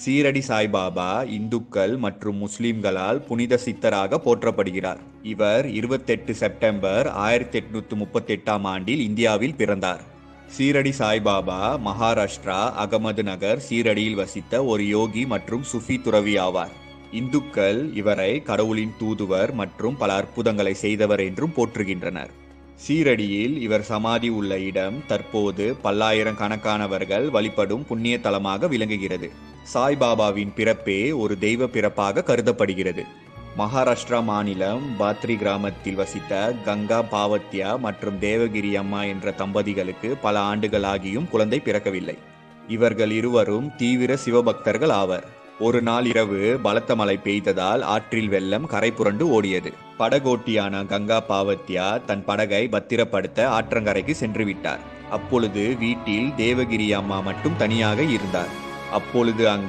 சீரடி சாய்பாபா இந்துக்கள் மற்றும் முஸ்லிம்களால் புனித சித்தராக போற்றப்படுகிறார். இவர் 28 செப்டம்பர் 1838ஆம் ஆண்டில் இந்தியாவில் பிறந்தார். சீரடி சாய்பாபா மகாராஷ்டிரா அகமது நகர் சீரடியில் வசித்த ஒரு யோகி மற்றும் சுஃபி துறவி ஆவார். இந்துக்கள் இவரை கடவுளின் தூதுவர் மற்றும் பல அற்புதங்களை செய்தவர் என்றும் போற்றுகின்றனர். சீரடியில் இவர் சமாதி உள்ள இடம் தற்போது பல்லாயிரக்கணக்கானவர்கள் வழிபடும் புண்ணிய தலமாக விளங்குகிறது. சாய்பாபாவின் பிறப்பே ஒரு தெய்வ பிறப்பாக கருதப்படுகிறது. மகாராஷ்டிரா மாநிலம் பாத்ரி கிராமத்தில் வசித்த கங்கா பாவத்யா மற்றும் தேவகிரி அம்மா என்ற தம்பதிகளுக்கு பல ஆண்டுகள் ஆகியும் குழந்தை பிறக்கவில்லை. இவர்கள் இருவரும் தீவிர சிவபக்தர்கள் ஆவர். ஒரு நாள் இரவு பலத்த மழை பெய்ததால் ஆற்றில் வெள்ளம் கரை புரண்டு ஓடியது. படகோட்டியான கங்கா பாவத்யா தன் படகை பத்திரப்படுத்த ஆற்றங்கரைக்கு சென்று விட்டார். அப்பொழுது வீட்டில் தேவகிரி அம்மா மட்டும் தனியாக இருந்தார். அப்பொழுது அங்கு